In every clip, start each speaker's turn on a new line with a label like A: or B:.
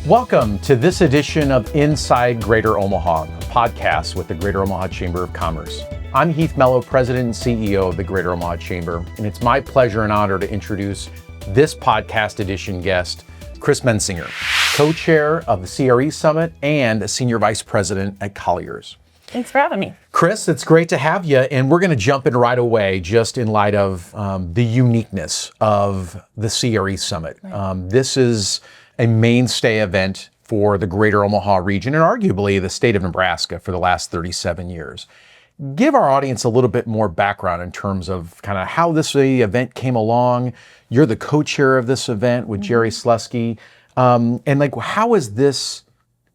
A: Welcome to this edition of Inside Greater Omaha, a podcast with the Greater Omaha Chamber of Commerce. I'm Heath Mello, President and CEO of the Greater Omaha Chamber, and it's my pleasure and honor to introduce this podcast edition guest, Chris Mensinger, Co-Chair of the CRE Summit and a Senior Vice President at Colliers.
B: Thanks for having me.
A: Chris, it's great to have you, and we're going to jump in right away just in light of the uniqueness of the CRE Summit.
B: Right.
A: This is a mainstay event for the Greater Omaha region and arguably the state of Nebraska for the last 37 years. Give our audience a little bit more background in terms of kind of how this event came along. You're the co-chair of this event with Jerry Slutsky. And like, how has this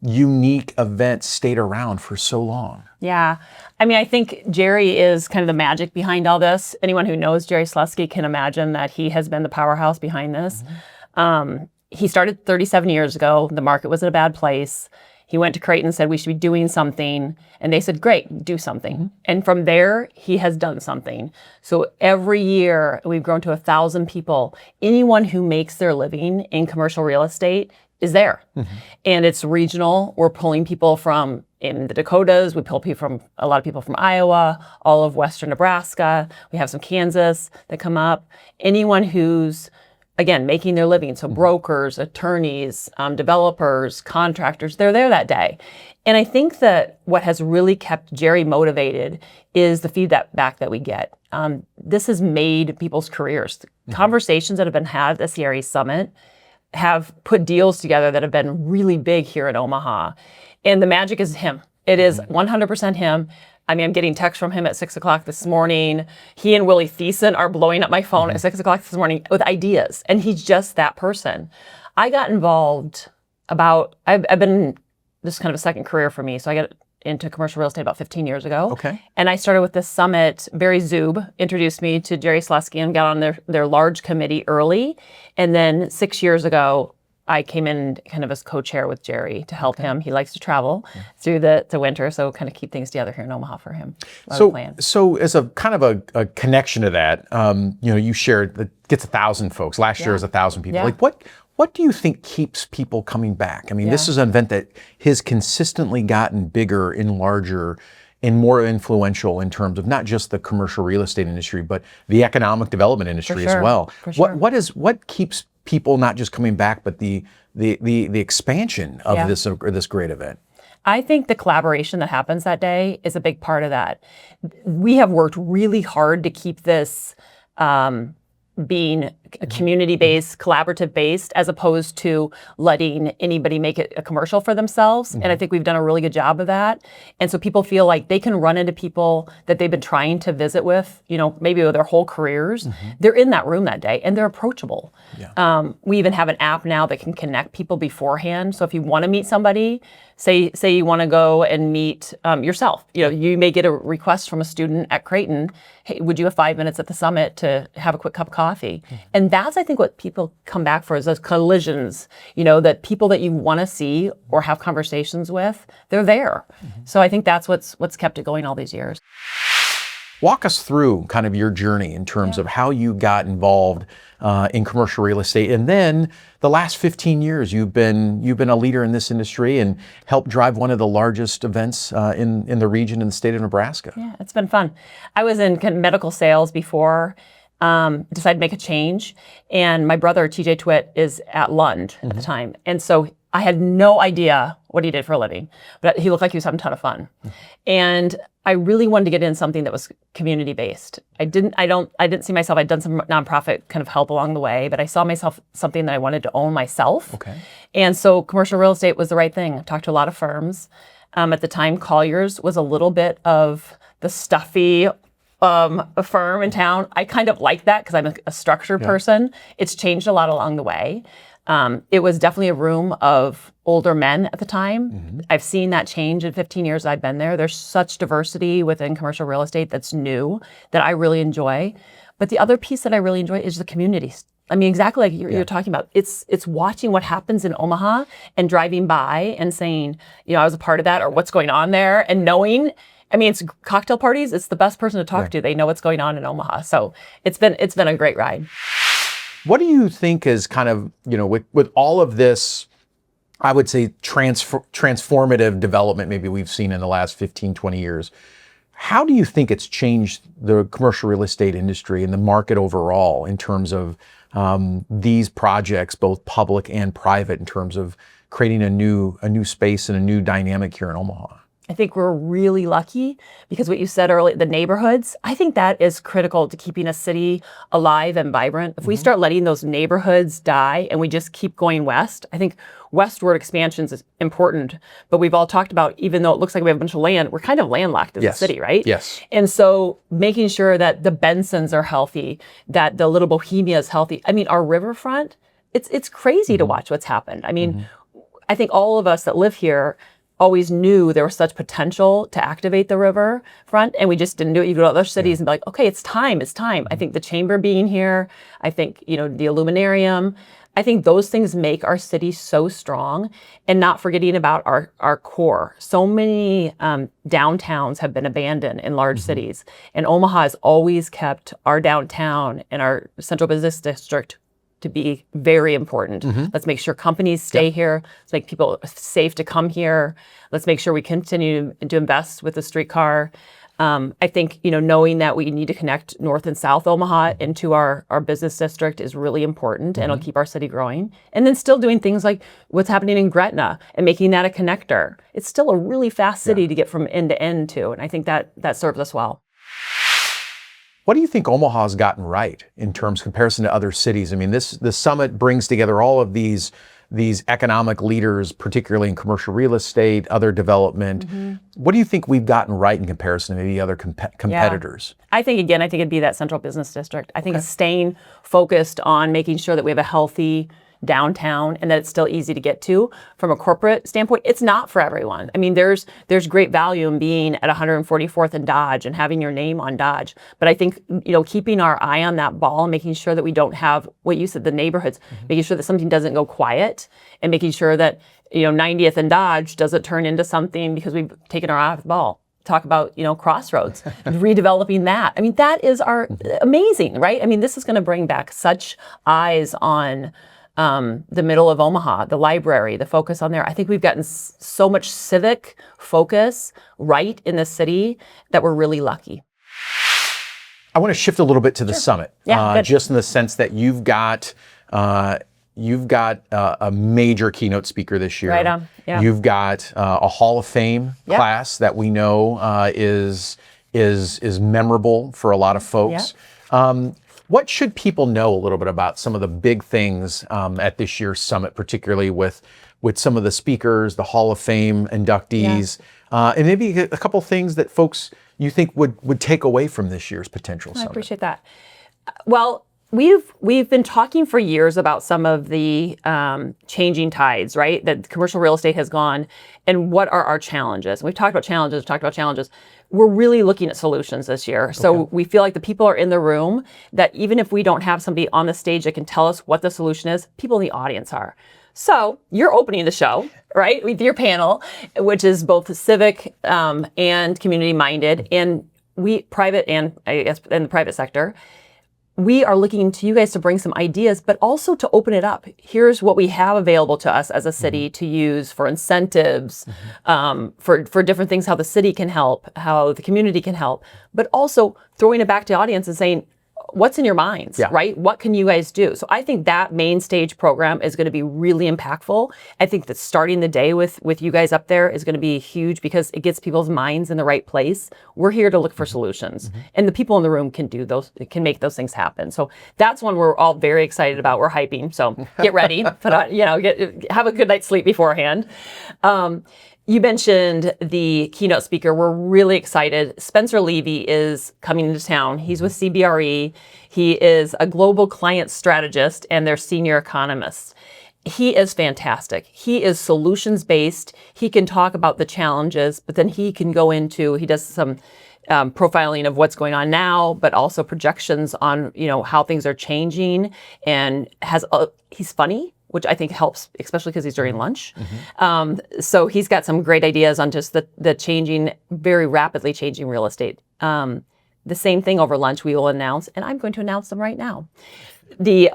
A: unique event stayed around for so long?
B: Yeah. I mean, I think Jerry is kind of the magic behind all this. Anyone who knows Jerry Slutsky can imagine that he has been the powerhouse behind this. He started 37 years ago. The market was in a bad place. He went to Creighton and said, we should be doing something. And they said, great, do something. And from there, he has done something. So every year, we've grown to 1,000 people. Anyone who makes their living in commercial real estate is there. And it's regional. We're pulling people from in the Dakotas. We pull people from a lot of people from Iowa, all of Western Nebraska. We have some Kansas that come up. Anyone who's, again, making their living. So brokers, attorneys, developers, contractors, they're there that day. And I think that what has really kept Jerry motivated is the feedback that we get. This has made people's careers. Conversations that have been had at the CRE Summit have put deals together that have been really big here in Omaha. And the magic is him. It is 100% him. I mean, I'm getting texts from him at 6 o'clock this morning. He and Willie Thiessen are blowing up my phone at 6 o'clock this morning with ideas. And he's just that person. I got involved I've been, this is kind of a second career for me. So I got into commercial real estate about 15 years ago.
A: Okay.
B: And I started with this summit. Barry Zub introduced me to Jerry Slutsky and got on their large committee early. And then 6 years ago, I came in kind of as co-chair with Jerry to help him. He likes to travel through the winter, so kind of keep things together here in Omaha for him.
A: So as a kind of a connection to that, you shared that gets 1,000 folks. Last year was 1,000 people.
B: Yeah.
A: Like what do you think keeps people coming back? I mean, this is an event that has consistently gotten bigger and larger and more influential in terms of not just the commercial real estate industry, but the economic development industry as well.
B: For sure.
A: What keeps people not just coming back, but the expansion of this great event?
B: I think the collaboration that happens that day is a big part of that. We have worked really hard to keep this being community-based, collaborative-based, as opposed to letting anybody make it a commercial for themselves. And I think we've done a really good job of that. And so people feel like they can run into people that they've been trying to visit with, maybe with their whole careers. They're in that room that day and they're approachable. We even have an app now that can connect people beforehand. So if you want to meet somebody, say you want to go and meet yourself, you may get a request from a student at Creighton, hey, would you have 5 minutes at the summit to have a quick cup of coffee? And that's, I think, what people come back for is those collisions, that people that you want to see or have conversations with, they're there. So I think that's what's kept it going all these years.
A: Walk us through kind of your journey in terms of how you got involved in commercial real estate, and then the last 15 years you've been a leader in this industry and helped drive one of the largest events in the region in the state of Nebraska.
B: Yeah, it's been fun. I was in kind of medical sales before. Decided to make a change, and my brother TJ Twitt is at Lund at the time, and so I had no idea what he did for a living, but he looked like he was having a ton of fun. And I really wanted to get in something that was community based. I didn't see myself, I'd done some nonprofit kind of help along the way, but I saw myself something that I wanted to own myself.
A: Okay.
B: And so commercial real estate was the right thing. I talked to a lot of firms. At the time, Colliers was a little bit of the stuffy a firm in town. I kind of like that because I'm a structured person. It's changed a lot along the way. It was definitely a room of older men at the time. I've seen that change in 15 years I've been there. There's such diversity within commercial real estate that's new that I really enjoy. But the other piece that I really enjoy is the community. I mean, exactly like you're talking about. It's watching what happens in Omaha and driving by and saying, I was a part of that, or what's going on there, and knowing. I mean, it's cocktail parties. It's the best person to talk to. They know what's going on in Omaha. So it's been a great ride.
A: What do you think is kind of, with all of this I would say, transformative development maybe we've seen in the last 15, 20 years. How do you think it's changed the commercial real estate industry and the market overall in terms of these projects, both public and private, in terms of creating a new space and a new dynamic here in Omaha?
B: I think we're really lucky because what you said earlier, the neighborhoods, I think that is critical to keeping a city alive and vibrant. If we start letting those neighborhoods die and we just keep going west, I think westward expansion is important. But we've all talked about, even though it looks like we have a bunch of land, we're kind of landlocked as a city, right?
A: Yes.
B: And so making sure that the Bensons are healthy, that the Little Bohemia is healthy. I mean, our riverfront, it's crazy to watch what's happened. I mean, I think all of us that live here always knew there was such potential to activate the riverfront, and we just didn't do it. You go to other cities and be like, okay, it's time. I think the chamber being here, I think, the Illuminarium, I think those things make our city so strong, and not forgetting about our core. So many downtowns have been abandoned in large cities, and Omaha has always kept our downtown and our central business district to be very important. Let's make sure companies stay here. Let's make people safe to come here. Let's make sure we continue to invest with the streetcar. I think, knowing that we need to connect North and South Omaha into our business district is really important, and it'll keep our city growing. And then still doing things like what's happening in Gretna and making that a connector. It's still a really fast city to get from end to end to, and I think that serves us well.
A: What do you think Omaha's gotten right in terms comparison to other cities? I mean, the summit brings together all of these economic leaders, particularly in commercial real estate, other development. What do you think we've gotten right in comparison to maybe other competitors?
B: I think it'd be that central business district. I think it's staying focused on making sure that we have a healthy downtown and that it's still easy to get to. From a corporate standpoint, it's not for everyone. I mean, there's great value in being at 144th and Dodge and having your name on Dodge. But I think, keeping our eye on that ball and making sure that we don't have what you said, the neighborhoods, making sure that something doesn't go quiet, and making sure that, 90th and Dodge doesn't turn into something because we've taken our eye off the ball. Talk about, Crossroads, redeveloping that. I mean, that is amazing, right? I mean, this is going to bring back such eyes on the middle of Omaha, the library, the focus on there. I think we've gotten so much civic focus right in the city that we're really lucky.
A: I want to shift a little bit to the summit, just in the sense that you've got a major keynote speaker this year.
B: Right on. Yeah.
A: You've got a Hall of Fame class that we know is memorable for a lot of folks. What should people know a little bit about some of the big things at this year's summit, particularly with some of the speakers, the Hall of Fame inductees, and maybe a couple things that folks you think would take away from this year's potential summit?
B: I appreciate that. Well, we've been talking for years about some of the changing tides, right? That commercial real estate has gone, and what are our challenges? We've talked about challenges. We're really looking at solutions this year. So we feel like the people are in the room, that even if we don't have somebody on the stage that can tell us what the solution is, people in the audience are. So you're opening the show, right, with your panel, which is both civic and community minded, and we private and I guess in the private sector. We are looking to you guys to bring some ideas, but also to open it up. Here's what we have available to us as a city to use for incentives, for different things, how the city can help, how the community can help, but also throwing it back to the audience and saying, what's in your minds, right? What can you guys do? So I think that main stage program is going to be really impactful. I think that starting the day with you guys up there is going to be huge because it gets people's minds in the right place. We're here to look for solutions, and the people in the room can can make those things happen. So that's one we're all very excited about. We're hyping. So get ready, put on, have a good night's sleep beforehand. You mentioned the keynote speaker. We're really excited. Spencer Levy is coming into town. He's with CBRE. He is a global client strategist and their senior economist. He is fantastic. He is solutions-based. He can talk about the challenges, but then he does some profiling of what's going on now, but also projections on, how things are changing, and he's funny, which I think helps, especially because he's during lunch. So he's got some great ideas on just the very rapidly changing real estate. The same thing over lunch we will announce, and I'm going to announce them right now. the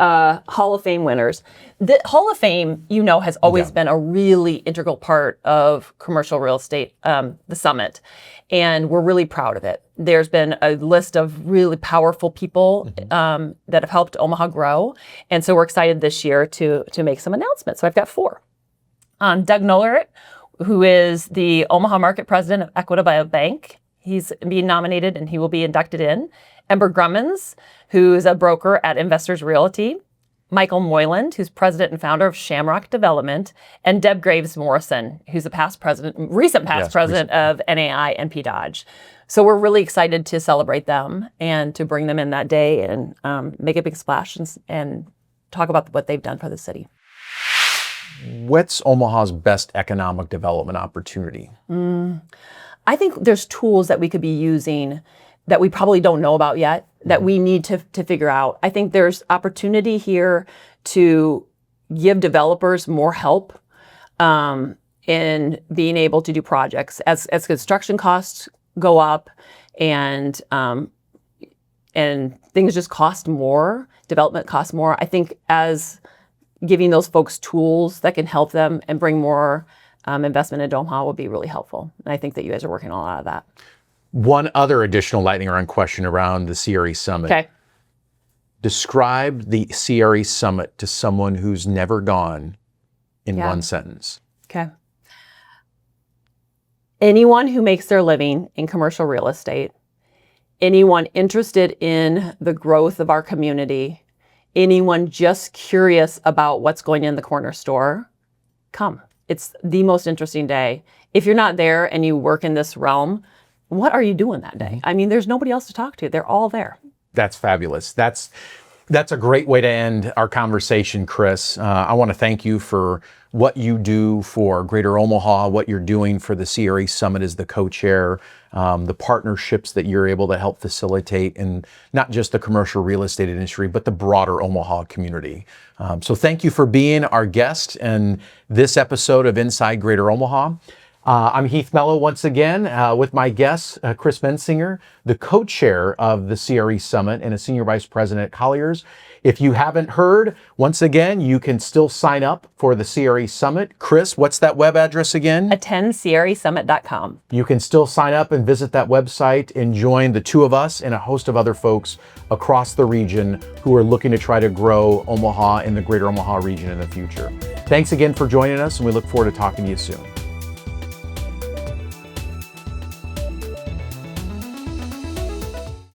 B: Hall of Fame winners. The Hall of Fame, has always been a really integral part of commercial real estate, the summit. And we're really proud of it. There's been a list of really powerful people that have helped Omaha grow. And so we're excited this year to make some announcements. So I've got 4. Doug Nollert, who is the Omaha Market President of Equitable Bank. He's being nominated and he will be inducted in. Ember Grummins, who is a broker at Investors Realty. Michael Moyland, who's president and founder of Shamrock Development, and Deb Graves Morrison, who's a recent past president of NAI and P Dodge. So we're really excited to celebrate them and to bring them in that day and make a big splash and talk about what they've done for the city.
A: What's Omaha's best economic development opportunity?
B: I think there's tools that we could be using that we probably don't know about yet, that we need to figure out. I think there's opportunity here to give developers more help in being able to do projects as construction costs go up and things just cost more, development costs more. I think as giving those folks tools that can help them and bring more investment into Omaha will be really helpful. And I think that you guys are working on a lot of that.
A: One other additional lightning round question around the CRE Summit.
B: Okay.
A: Describe the CRE Summit to someone who's never gone in one sentence.
B: Okay. Anyone who makes their living in commercial real estate, anyone interested in the growth of our community, anyone just curious about what's going in the corner store, come. It's the most interesting day. If you're not there and you work in this realm, what are you doing that day? I mean, there's nobody else to talk to. They're all there.
A: That's fabulous. That's a great way to end our conversation, Chris. I want to thank you for what you do for Greater Omaha, what you're doing for the CRE Summit as the co-chair, the partnerships that you're able to help facilitate in not just the commercial real estate industry, but the broader Omaha community. So thank you for being our guest in this episode of Inside Greater Omaha. I'm Heath Mello once again with my guest, Chris Mensinger, the co-chair of the CRE Summit and a senior vice president at Colliers. If you haven't heard, once again, you can still sign up for the CRE Summit. Chris, what's that web address again?
B: attendcresummit.com.
A: You can still sign up and visit that website and join the 2 of us and a host of other folks across the region who are looking to try to grow Omaha and the Greater Omaha region in the future. Thanks again for joining us, and we look forward to talking to you soon.